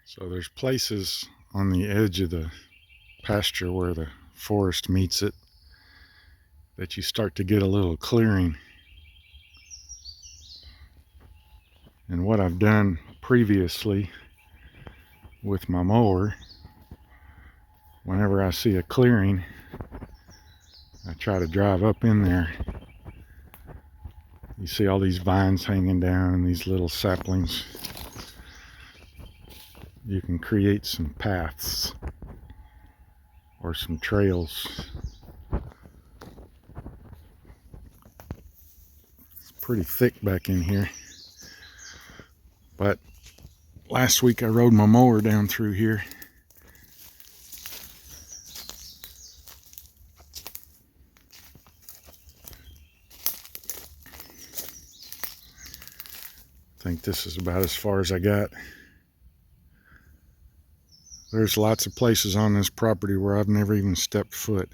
So there's places on the edge of the pasture where the forest meets it that you start to get a little clearing. And what I've done previously with my mower, whenever I see a clearing, I try to drive up in there. You see all these vines hanging down and these little saplings. You can create some paths or some trails. It's pretty thick back in here. But last week I rode my mower down through here. I think this is about as far as I got. There's lots of places on this property where I've never even stepped foot.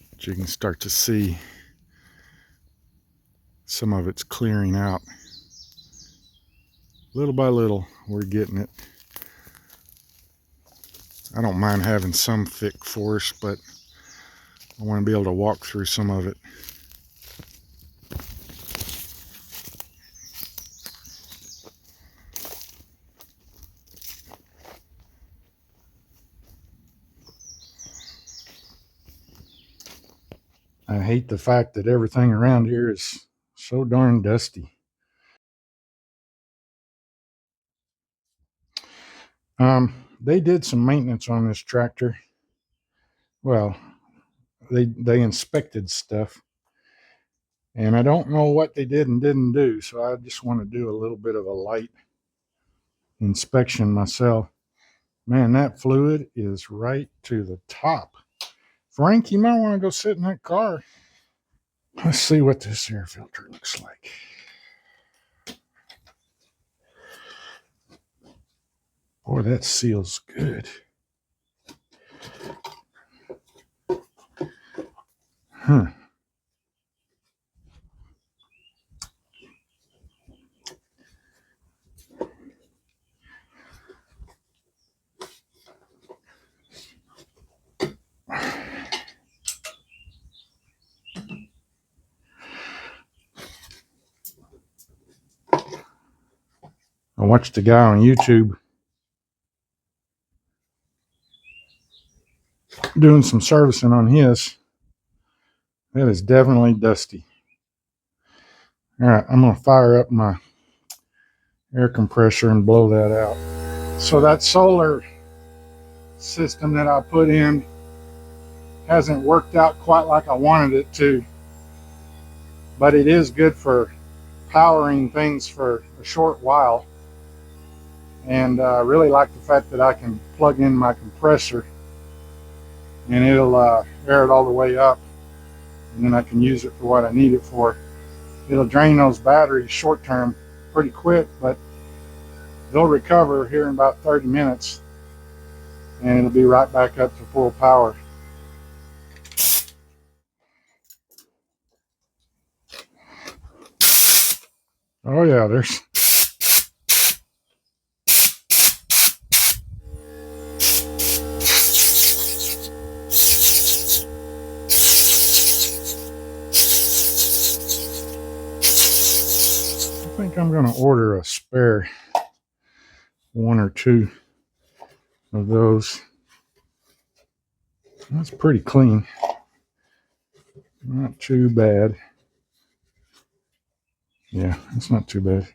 But you can start to see some of it's clearing out. Little by little, we're getting it. I don't mind having some thick forest, but I want to be able to walk through some of it. I hate the fact that everything around here is so darn dusty. They did some maintenance on this tractor. Well, they inspected stuff, and I don't know what they did and didn't do, so I just want to do a little bit of a light inspection myself. Man, that fluid is right to the top. Frank, you might want to go sit in that car. Let's see what this air filter looks like. Boy, that seals good. Huh. I watched a guy on YouTube doing some servicing on his. That is definitely dusty. All right, I'm going to fire up my air compressor and blow that out. So that solar system that I put in hasn't worked out quite like I wanted it to, but it is good for powering things for a short while. And I really like the fact that I can plug in my compressor and it'll air it all the way up, and then I can use it for what I need it for. It'll drain those batteries short term pretty quick, but they'll recover here in about 30 minutes and it'll be right back up to full power. Oh yeah, there's I think I'm going to order a spare one or two of those. That's pretty clean. Not too bad. Yeah, it's not too bad.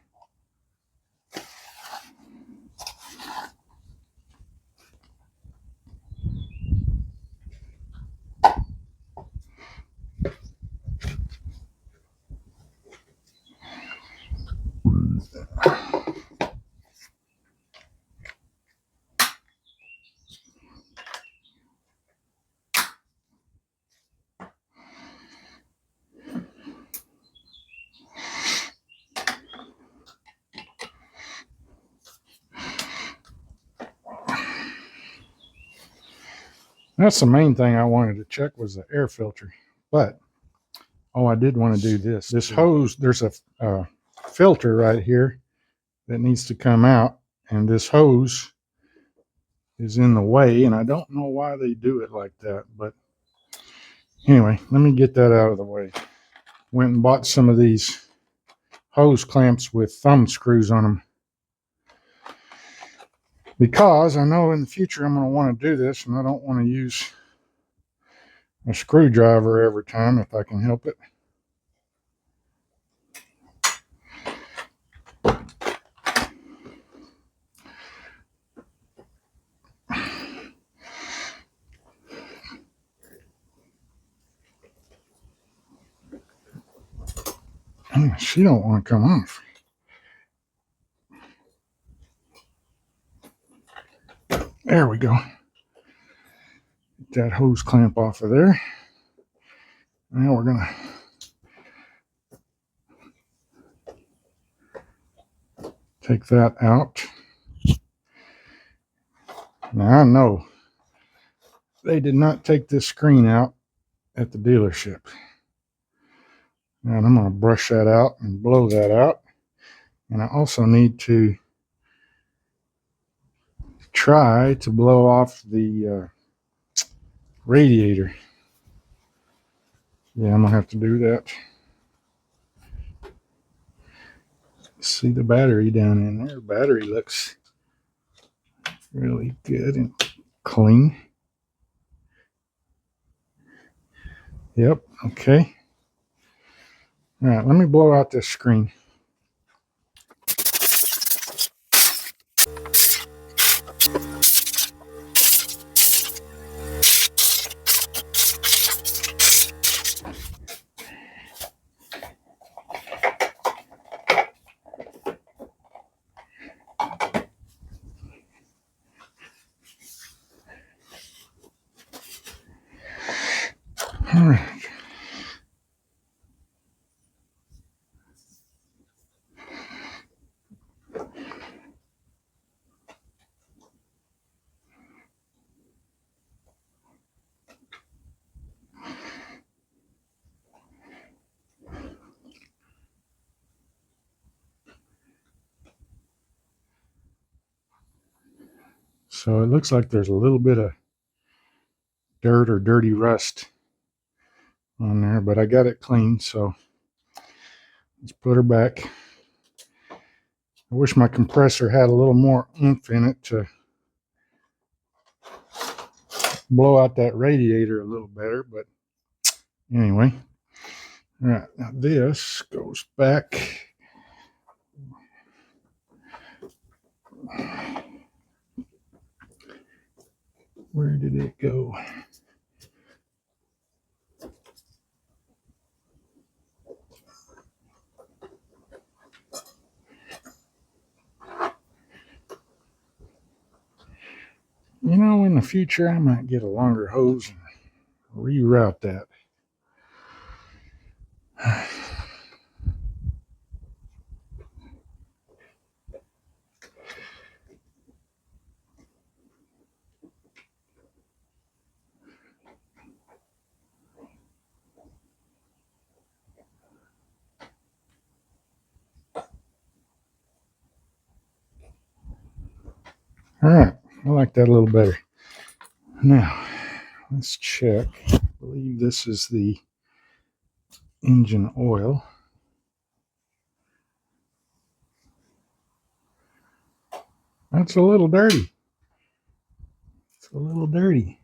That's the main thing I wanted to check was the air filter. But Oh, I did want to do this. This hose, there's a filter right here that needs to come out, and this hose is in the way, and I don't know why they do it like that, but anyway, let me get that out of the way. Went and bought some of these hose clamps with thumb screws on them, because I know in the future I'm going to want to do this, and I don't want to use a screwdriver every time if I can help it. She don't want to come off. There we go. Get that hose clamp off of there. Now we're going to take that out. Now I know they did not take this screen out at the dealership. And I'm going to brush that out and blow that out. And I also need to try to blow off the radiator. Yeah, I'm going to have to do that. See the battery down in there. Battery looks really good and clean. Yep, okay. All right, let me blow out this screen. All right. So it looks like there's a little bit of dirt or dirty rust on there, but I got it clean, so let's put her back. I wish my compressor had a little more oomph in it to blow out that radiator a little better, but anyway. All right, now this goes back. Where did it go? You know, in the future, I might get a longer hose and reroute that. All right, I like that a little better. Now, let's check. I believe this is the engine oil. That's a little dirty. It's a little dirty.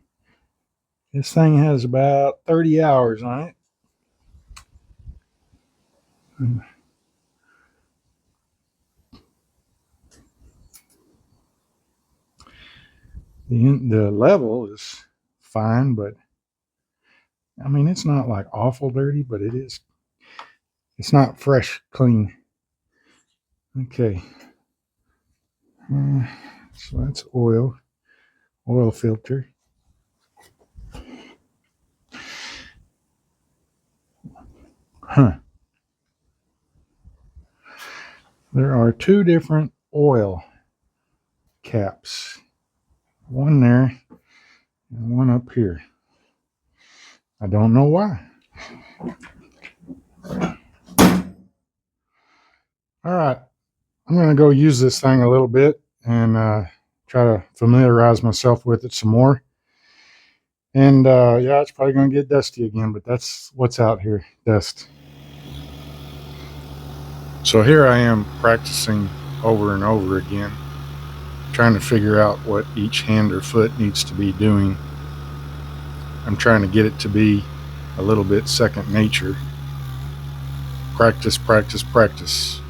This thing has about 30 hours on it. The level is fine, but I mean, it's not like awful dirty, but it is. It's not fresh, clean. Okay. So that's oil filter. Huh. There are two different oil caps. One there and one up here. I don't know why. All right, I'm going to go use this thing a little bit and try to familiarize myself with it some more. And yeah, it's probably going to get dusty again, but that's what's out here, dust. So here I am practicing over and over again, trying to figure out what each hand or foot needs to be doing. I'm trying to get it to be a little bit second nature. Practice, practice, practice.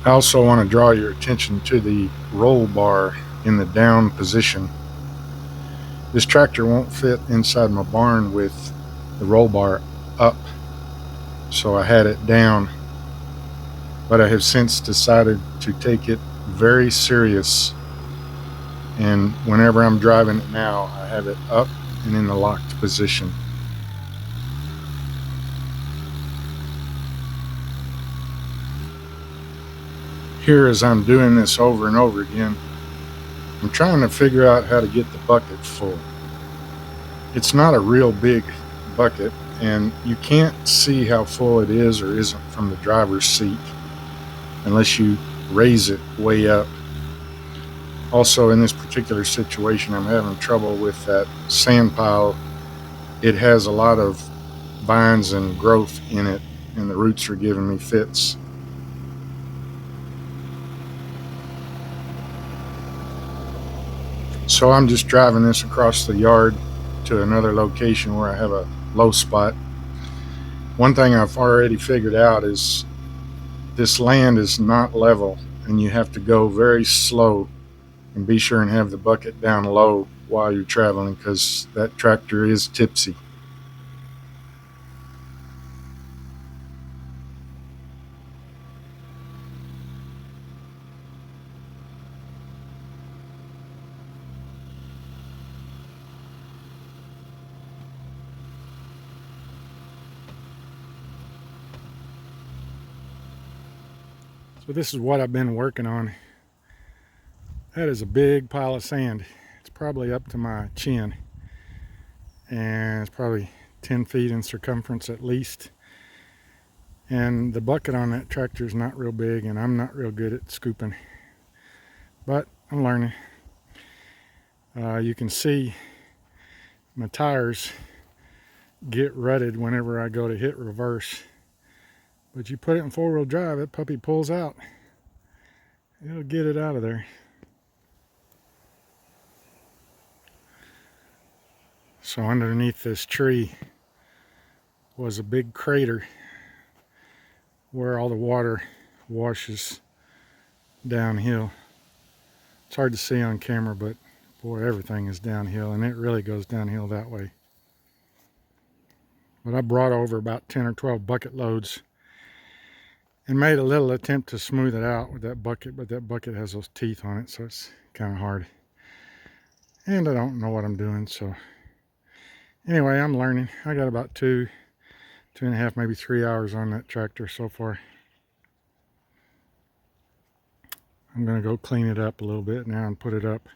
I also want to draw your attention to the roll bar in the down position. This tractor won't fit inside my barn with the roll bar up, so I had it down, but I have since decided to take it very serious, and whenever I'm driving it now, I have it up and in the locked position. Here, as I'm doing this over and over again, I'm trying to figure out how to get the bucket full. It's not a real big bucket, and you can't see how full it is or isn't from the driver's seat unless you raise it way up. Also, in this particular situation, I'm having trouble with that sand pile. It has a lot of vines and growth in it, and the roots are giving me fits. So I'm just driving this across the yard to another location where I have a low spot. One thing I've already figured out is this land is not level, and you have to go very slow and be sure and have the bucket down low while you're traveling, because that tractor is tipsy. So this is what I've been working on. That is a big pile of sand. It's probably up to my chin, and it's probably 10 feet in circumference at least. And the bucket on that tractor is not real big, and I'm not real good at scooping, but I'm learning. You can see my tires get rutted whenever I go to hit reverse, but you put it in four-wheel drive, that puppy pulls out. It'll get it out of there. So underneath this tree was a big crater where all the water washes downhill. It's hard to see on camera, but boy, everything is downhill, and it really goes downhill that way. But I brought over about 10 or 12 bucket loads and made a little attempt to smooth it out with that bucket, but that bucket has those teeth on it, so it's kind of hard. And I don't know what I'm doing, so anyway, I'm learning. I got about 2.5, maybe 3 hours on that tractor so far. I'm going to go clean it up a little bit now and put it up.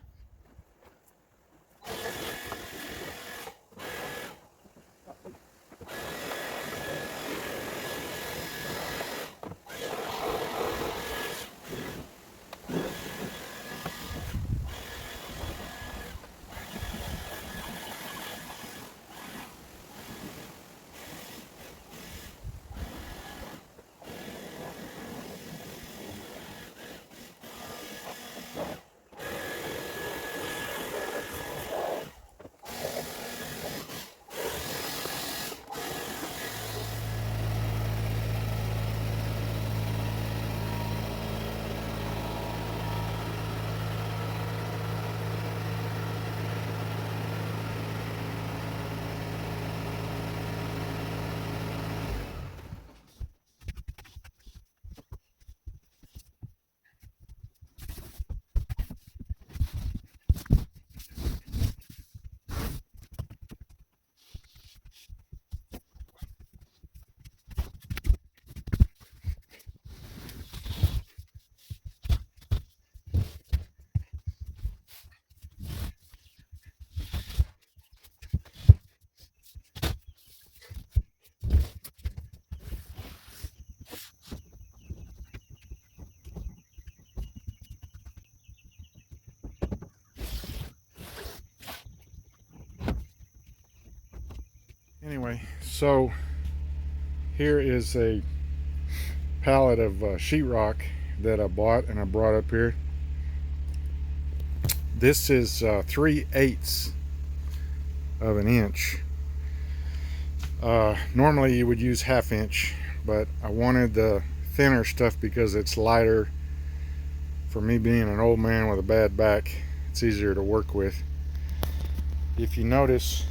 Anyway, so here is a pallet of sheetrock that I bought and I brought up here. This is 3/8 of an inch. Normally you would use 1/2 inch, but I wanted the thinner stuff because it's lighter. For me being an old man with a bad back, it's easier to work with. If you notice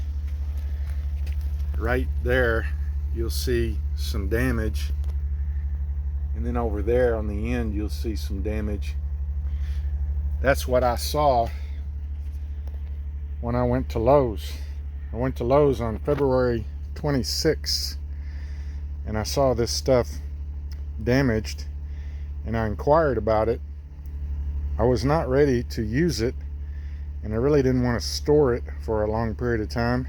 right there, you'll see some damage, and then over there on the end you'll see some damage. That's what I saw when I went to Lowe's. I went to Lowe's on February 26th and I saw this stuff damaged, and I inquired about it. I was not ready to use it, and I really didn't want to store it for a long period of time.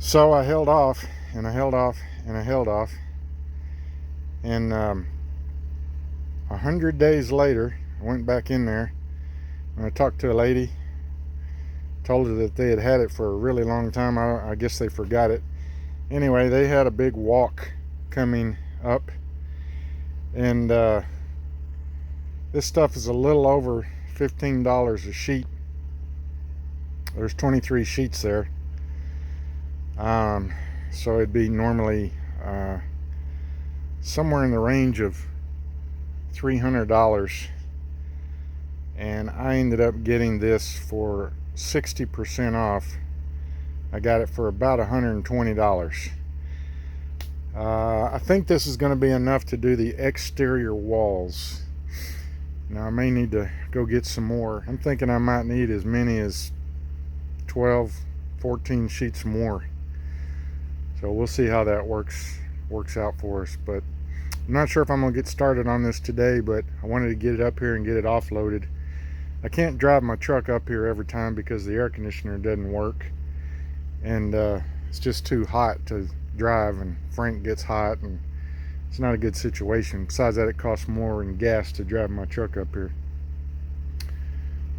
So I held off and I held off and I held off, and 100 days later I went back in there and I talked to a lady, told her that they had had it for a really long time. I guess they forgot it. Anyway, they had a big walk coming up, and this stuff is a little over $15 a sheet. There's 23 sheets there. So it'd be normally somewhere in the range of $300, and I ended up getting this for 60% off. I got it for about $120. I think this is going to be enough to do the exterior walls. Now I may need to go get some more. I'm thinking I might need as many as 12, 14 sheets more. So we'll see how that works out for us. But I'm not sure if I'm gonna get started on this today, but I wanted to get it up here and get it offloaded. I can't drive my truck up here every time because the air conditioner doesn't work, and it's just too hot to drive, and Frank gets hot, and it's not a good situation. Besides that, it costs more in gas to drive my truck up here.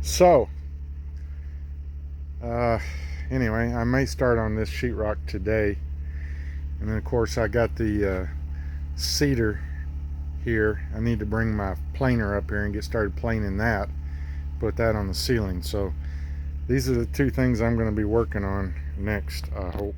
So anyway, I may start on this sheetrock today. And then of course I got the cedar here. I need to bring my planer up here and get started planing that, put that on the ceiling. So these are the two things I'm going to be working on next, I hope.